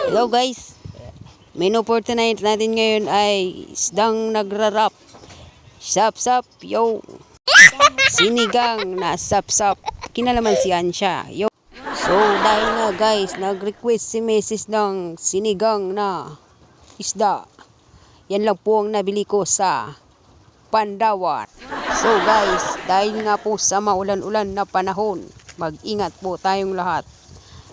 Hello guys, menu for tonight natin ngayon ay isdang nagrarap. Sap-sap, yo. Sinigang na sap-sap. Kinalamansian siya, yo. So dahil nga guys, nag-request si Mrs. ng sinigang na isda. Yan lang po ang nabili ko sa Pandawan. So guys, dahil nga po sa maulan-ulan na panahon, mag-ingat po tayong lahat.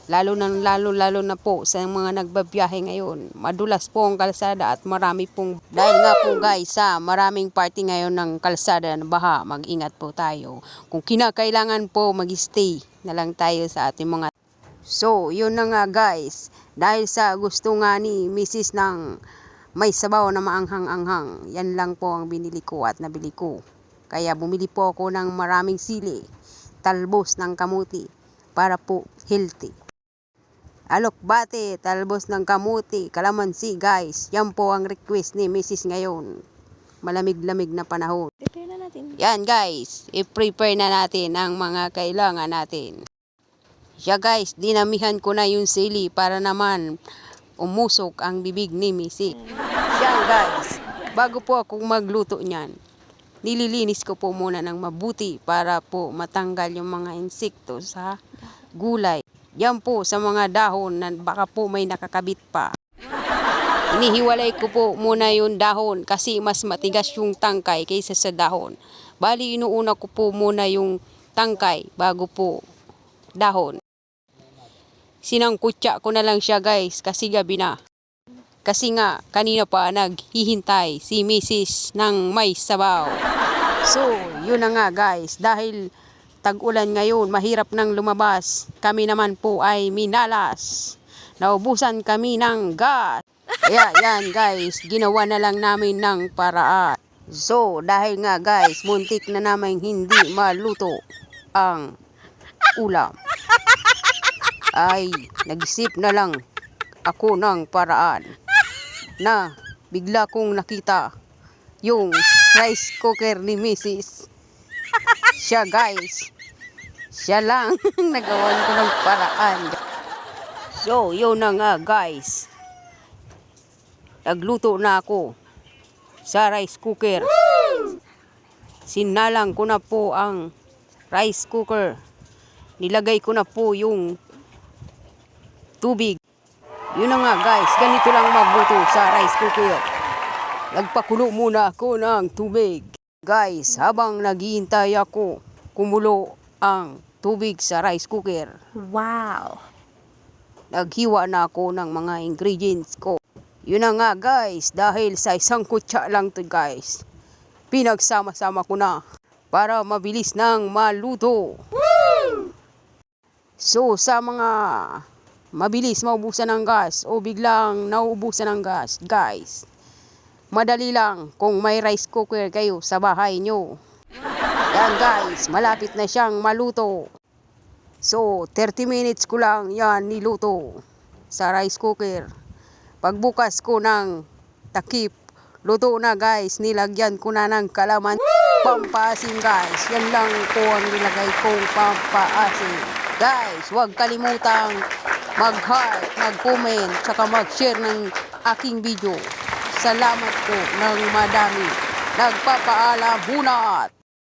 Lalo na po sa mga nagbabiyahe ngayon. Madulas po ang kalsada at marami pong, dahil nga po guys sa maraming party ngayon ng kalsada na baha, mag-ingat po tayo. Kung kinakailangan po mag-stay na lang tayo sa ating mga. So yun na nga guys, dahil sa gusto nga ni Mrs. ng may sabaw na maanghang-anghang, yan lang po ang binili ko at nabili ko. Kaya bumili po ako ng maraming sili, talbos ng kamuti para po healthy. Alokbate, talbos ng kamuti, kalamansi guys. Yan po ang request ni Mrs. ngayon. Malamig-lamig na panahon. Prepare na natin. Yan guys, i-prepare na natin ang mga kailangan natin. Siya guys, dinamihan ko na yung sili para naman umusok ang bibig ni Mrs. Yan guys, bago po akong magluto niyan, nililinis ko po muna ng mabuti para po matanggal yung mga insekto sa gulay. Yan po sa mga dahon na baka po may nakakabit pa. Inihiwalay ko po muna yung dahon kasi mas matigas yung tangkay kaysa sa dahon. Bali inuuna ko po muna yung tangkay bago po dahon. Sinangkutya ko na lang siya guys kasi gabi na. Kasi nga kanina pa naghihintay si Mrs. ng may sabaw. So yun na nga guys, dahil tag-ulan ngayon, mahirap nang lumabas. Kami naman po ay minalas. Naubusan kami ng gas. Kaya yan guys, ginawa na lang namin ng paraan. So dahil nga guys, muntik na namin hindi maluto ang ulam, ay nag-isip na lang ako ng paraan na bigla kong nakita yung rice cooker ni Mrs. Siya guys, siya lang nagawan ko ng paraan. So yun na nga guys, nagluto na ako sa rice cooker. Sinalang ko na po ang rice cooker. Nilagay ko na po yung tubig. Yun na nga guys, ganito lang magluto sa rice cooker. Nagpakulo muna ako ng tubig. Guys, habang naghihintay ako, kumulo ang tubig sa rice cooker. Wow! Naghiwa na ako ng mga ingredients ko. Yun na nga guys, dahil sa isang kutsa lang to guys, pinagsama-sama ko na para mabilis nang maluto. Woo! So sa mga mabilis maubusan ng gas o biglang nauubusan ng gas guys, madali lang kung may rice cooker kayo sa bahay nyo. Yan guys, malapit na siyang maluto. So 30 minutes ko lang yan niluto sa rice cooker. Pagbukas ko ng takip, luto na guys. Nilagyan ko na ng kalaman, pampaasim guys. Yan lang po ang nilagay kong pampaasim. Guys, huwag kalimutang mag-heart, mag-comment, tsaka mag-share ng aking video. Salamat po ng madami. Nagpapaalam, bunat!